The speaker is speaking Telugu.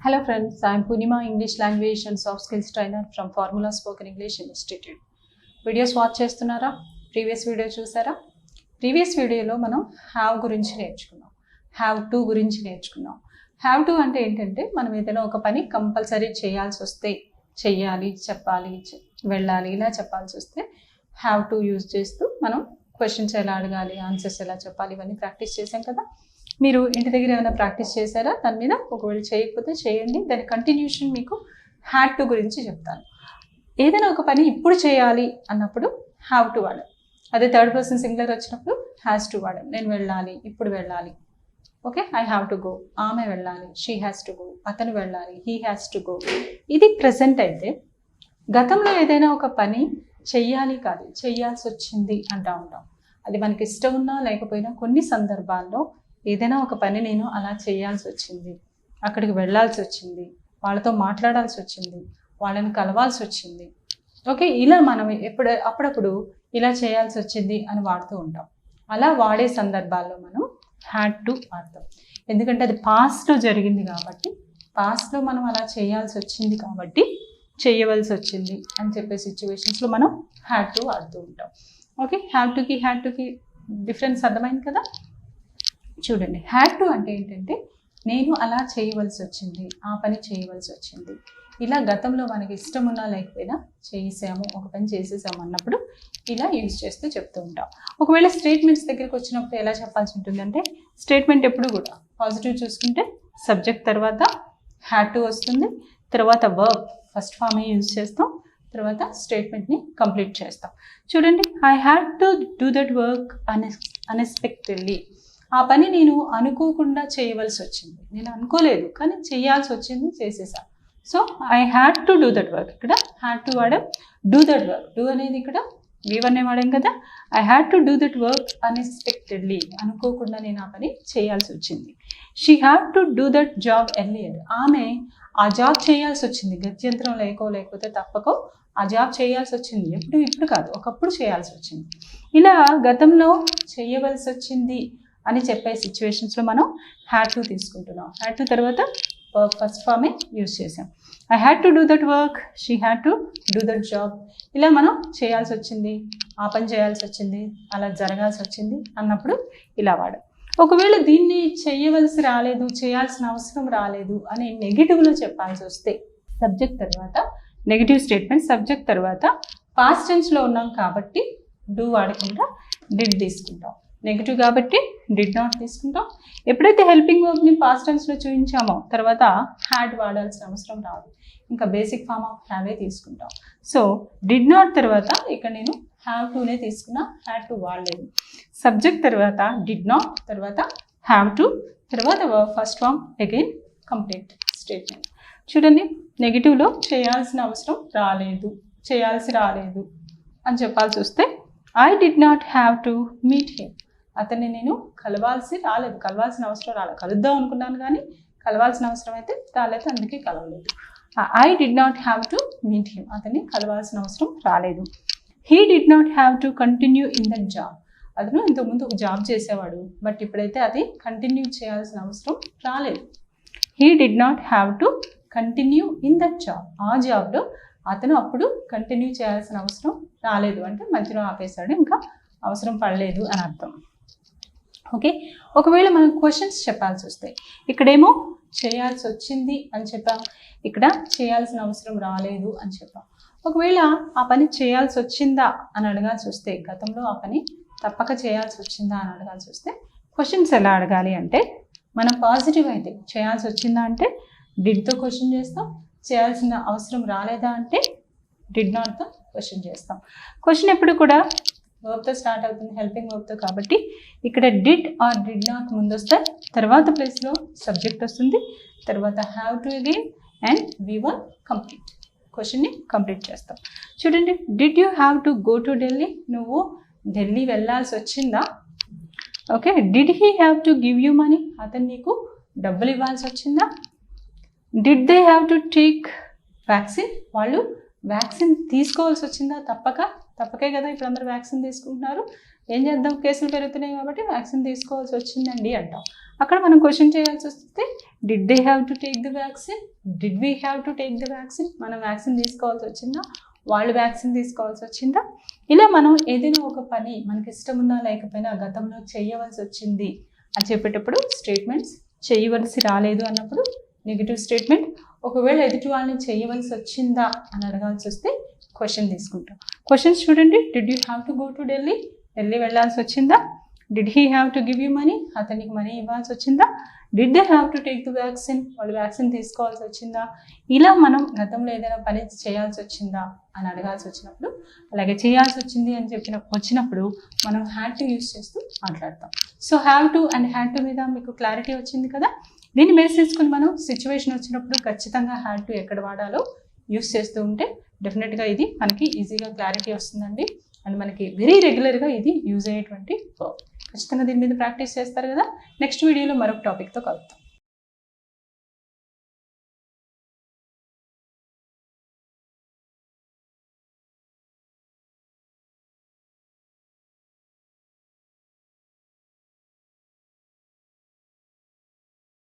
Hello friends, I am Poornima, English language and soft skills trainer from Formula Spoken English Institute. Videos watch చేస్తున్నారా? ప్రీవియస్ వీడియో చూసారా? ప్రీవియస్ వీడియోలో మనం హ్యావ్ గురించి నేర్చుకున్నాం, హ్యావ్ టు గురించి నేర్చుకున్నాం. హ్యావ్ టు అంటే ఏంటంటే మనం ఏదైనా ఒక పని కంపల్సరీ చేయాల్సి వస్తే, చెయ్యాలి, చెప్పాలి, వెళ్ళాలి ఇలా చెప్పాల్సి వస్తే హ్యావ్ టు యూజ్ చేస్తూ మనం క్వశ్చన్స్ ఎలా అడగాలి, ఆన్సర్స్ ఎలా చెప్పాలి ఇవన్నీ ప్రాక్టీస్ చేసాం కదా. మీరు ఇంటి దగ్గర ఏమైనా ప్రాక్టీస్ చేశారా? దాని మీద ఒకవేళ చేయకపోతే చేయండి. దాని కంటిన్యూషన్ మీకు హ్యాడ్ టు గురించి చెప్తాను. ఏదైనా ఒక పని ఇప్పుడు చేయాలి అన్నప్పుడు హ్యావ్ టు వాడాం. అదే థర్డ్ పర్సన్ సింగులర్ వచ్చినప్పుడు హ్యాస్ టు వాడాం. నేను వెళ్ళాలి, ఇప్పుడు వెళ్ళాలి. Okay, I have to go, ఆమె వెళ్ళాలి, షీ హ్యాస్ టు గో, అతను వెళ్ళాలి, హీ హ్యాస్ టు గో. ఇది ప్రెజెంట్ అయితే. గతంలో ఏదైనా ఒక పని చెయ్యాలి కాదు, చెయ్యాల్సి వచ్చింది అంటూ ఉంటాం. అది మనకి ఇష్టం ఉన్నా లేకపోయినా కొన్ని సందర్భాల్లో ఏదైనా ఒక పని నేను అలా చేయాల్సి వచ్చింది, అక్కడికి వెళ్ళాల్సి వచ్చింది, వాళ్ళతో మాట్లాడాల్సి వచ్చింది, వాళ్ళని కలవాల్సి వచ్చింది. ఓకే, ఇలా మనం అప్పుడప్పుడు ఇలా చేయాల్సి వచ్చింది అని వాడుతూ ఉంటాం. అలా వాడే సందర్భాల్లో మనం హ్యాడ్ టు వాడతాం. ఎందుకంటే అది పాస్ట్లో జరిగింది కాబట్టి, పాస్ట్లో మనం అలా చేయాల్సి వచ్చింది కాబట్టి, చేయవలసి వచ్చింది అని చెప్పే సిచ్యువేషన్స్లో మనం హ్యాడ్ టు వాడుతూ ఉంటాం. ఓకే, హ్యావ్ టుకి డిఫరెన్స్ అర్థమైంది కదా. చూడండి, హ్యాడ్ టు అంటే ఏంటంటే నేను అలా చేయవలసి వచ్చింది, ఆ పని చేయవలసి వచ్చింది. ఇలా గతంలో మనకి ఇష్టం ఉన్నా లేకపోయినా చేసాము, ఒక పని చేసేసాము అన్నప్పుడు ఇలా యూజ్ చేస్తూ చెప్తూ ఉంటాం. ఒకవేళ స్టేట్మెంట్స్ దగ్గరికి వచ్చినప్పుడు ఎలా చెప్పాల్సి ఉంటుందంటే, స్టేట్మెంట్ ఎప్పుడు కూడా పాజిటివ్ చూసుకుంటే సబ్జెక్ట్ తర్వాత హ్యాడ్ టు వస్తుంది, తర్వాత వర్బ్ ఫస్ట్ ఫామే యూజ్ చేస్తాం, తర్వాత స్టేట్మెంట్ని కంప్లీట్ చేస్తాం. చూడండి, I had to do that work unexpectedly. ఆ పని నేను అనుకోకుండా చేయవలసి వచ్చింది, నేను అనుకోలేదు కానీ చేయాల్సి వచ్చింది, చేసేసాను. So I had to do that work. ఇక్కడ హ్యాడ్ టు వాడాం, డూ దట్ వర్క్, డూ అనేది ఇక్కడ V1 వాడాం కదా. I had to do that work unexpectedly, అనుకోకుండా నేను ఆ పని చేయాల్సి వచ్చింది. She had to do that job earlier. ఆమె ఆ జాబ్ చేయాల్సి వచ్చింది, గత్యంతరం లేకపోతే తప్పకో ఆ జాబ్ చేయాల్సి వచ్చింది. ఇప్పుడు కాదు, ఒకప్పుడు చేయాల్సి వచ్చింది. ఇలా గతంలో చేయవలసి వచ్చింది అని చెప్పే సిచ్యువేషన్స్లో మనం హ్యాడ్ టు తీసుకుంటున్నాం. హ్యాడ్ టు తర్వాత ఫస్ట్ ఫామే యూజ్ చేసాం. I had to do that work, she had to do that job. ఇలా మనం చేయాల్సి వచ్చింది, ఆ పని చేయాల్సి వచ్చింది, అలా జరగాల్సి వచ్చింది అన్నప్పుడు ఇలా వాడాం. ఒకవేళ దీన్ని చేయవలసి రాలేదు, చేయాల్సిన అవసరం రాలేదు అని నెగిటివ్లో చెప్పాల్సి వస్తే సబ్జెక్ట్ తర్వాత నెగిటివ్ స్టేట్మెంట్, సబ్జెక్ట్ తర్వాత పాస్ట్ టెన్స్లో ఉన్నాం కాబట్టి డూ వాడకుండా డిడ్ తీసుకుంటాం. నెగిటివ్ కాబట్టి డిడ్ నాట్ తీసుకుంటాం. ఎప్పుడైతే హెల్పింగ్ వర్బ్ని పాస్ట్ టెన్స్లో చూపించామో తర్వాత హ్యాడ్ వాడాల్సిన అవసరం రాదు, ఇంకా బేసిక్ ఫామ్ ఆఫ్ హ్యావే తీసుకుంటాం. సో డిడ్ నాట్ తర్వాత ఇక్కడ నేను హ్యావ్ టునే తీసుకున్నా, హ్యాడ్ టు వాడలేదు. సబ్జెక్ట్ తర్వాత డిడ్ నాట్, తర్వాత హ్యావ్ టు, తర్వాత first form again complete statement. చూడండి, నెగిటివ్లో చేయాల్సిన అవసరం రాలేదు, చేయాల్సి రాలేదు అని చెప్పాల్సి వస్తే I did not have to meet him. అతన్ని నేను కలవాల్సిన అవసరం రాలేదు. కలుద్దాం అనుకున్నాను కానీ కలవాల్సిన అవసరం అయితే రాలేదు, అందుకే కలవలేదు. I did not have to meet him, అతన్ని కలవాల్సిన అవసరం రాలేదు. He did not have to continue in that job. అతను ఇంతకుముందు ఒక జాబ్ చేసేవాడు, బట్ ఇప్పుడైతే అది కంటిన్యూ చేయాల్సిన అవసరం రాలేదు. He did not have to continue in that job. ఆ జాబ్లో అతను అప్పుడు కంటిన్యూ చేయాల్సిన అవసరం రాలేదు, అంటే మధ్యలో ఆపేశాడు, ఇంకా అవసరం పడలేదు అని అర్థం. ఓకే, ఒకవేళ మనం క్వశ్చన్స్ చెప్పాల్సి వస్తే ఇక్కడేమో చేయాల్సి వచ్చింది అని చెప్పాం, ఇక్కడ చేయాల్సిన అవసరం రాలేదు అని చెప్పాం. ఒకవేళ ఆ పని చేయాల్సి వచ్చిందా అని అడగాల్సి వస్తే, గతంలో ఆ పని తప్పక చేయాల్సి వచ్చిందా అని అడగాల్సి వస్తే క్వశ్చన్స్ ఎలా అడగాలి అంటే, మనం పాజిటివ్ అయితే చేయాల్సి వచ్చిందా అంటే డిడ్తో క్వశ్చన్ చేస్తాం, చేయాల్సిన అవసరం రాలేదా అంటే డిడ్ నాట్తో క్వశ్చన్ చేస్తాం. క్వశ్చన్ ఎప్పుడు కూడా వర్బ్తో స్టార్ట్ అవుతుంది, హెల్పింగ్ వర్బ్తో, కాబట్టి ఇక్కడ డిడ్ ఆర్ డిడ్ నాట్ ముందు వస్తే తర్వాత ప్లేస్లో సబ్జెక్ట్ వస్తుంది, తర్వాత have to again and V1 complete, క్వశ్చన్ని కంప్లీట్ చేస్తాం. చూడండి, did you have to go to Delhi. నువ్వు ఢిల్లీ వెళ్ళాల్సి వచ్చిందా. Okay, did he have to give you money. అతను నీకు డబ్బులు ఇవ్వాల్సి వచ్చిందా. Did they have to take vaccine. వాళ్ళు వ్యాక్సిన్ తీసుకోవాల్సి వచ్చిందా. తప్పకే కదా, ఇప్పుడు అందరూ వ్యాక్సిన్ తీసుకుంటున్నారు. ఏం చేద్దాం, కేసులు పెరుగుతున్నాయి కాబట్టి వ్యాక్సిన్ తీసుకోవాల్సి వచ్చిందండి అంటాం. అక్కడ మనం క్వశ్చన్ చేయాల్సి వస్తే did they have to take the vaccine, did we have to take the vaccine, మనం వ్యాక్సిన్ తీసుకోవాల్సి వచ్చిందా, వాళ్ళు వ్యాక్సిన్ తీసుకోవాల్సి వచ్చిందా. ఇలా మనం ఏదైనా ఒక పని మనకి ఇష్టం ఉన్నా లేకపోయినా గతంలో చేయవలసి వచ్చింది అని చెప్పేటప్పుడు స్టేట్మెంట్స్, చేయవలసి రాలేదు అన్నప్పుడు నెగిటివ్ స్టేట్మెంట్, ఒకవేళ ఎదుటి వాళ్ళని చేయవలసి వచ్చిందా అని అడగాల్సి వస్తే క్వశ్చన్ తీసుకుంటాం. క్వశ్చన్స్ చూడండి, did you have to go to Delhi, Delhi వెళ్ళాల్సి వచ్చిందా, did he have to give you money, అతనికి మనీ ఇవ్వాల్సి వచ్చిందా, did they have to take the vaccine, వాళ్ళు వ్యాక్సిన్ తీసుకోవాల్సి వచ్చిందా. ఇలా మనం గతంలో ఏదైనా పని చేయాల్సి వచ్చిందా అని అడగాల్సి వచ్చినప్పుడు, అలాగే చేయాల్సి వచ్చింది అని వచ్చినప్పుడు మనం హ్యాడ్ టు యూస్ చేస్తూ మాట్లాడతాం. So have to and had to మీద మీకు క్లారిటీ వచ్చింది కదా. దీన్ని బేస్ చేసుకుని మనం సిచ్యువేషన్ వచ్చినప్పుడు ఖచ్చితంగా హ్యాడ్ టు ఎక్కడ వాడాలో యూస్ చేస్తూ ఉంటే డెఫినెట్గా ఇది మనకి ఈజీగా క్లారిటీ వస్తుందండి. అండ్ మనకి వెరీ రెగ్యులర్గా ఇది యూజ్ అయ్యేటువంటి వర్బ్. ఖచ్చితంగా దీని మీద ప్రాక్టీస్ చేస్తారు కదా. నెక్స్ట్ వీడియోలో మరొక టాపిక్తో కలుద్దాం.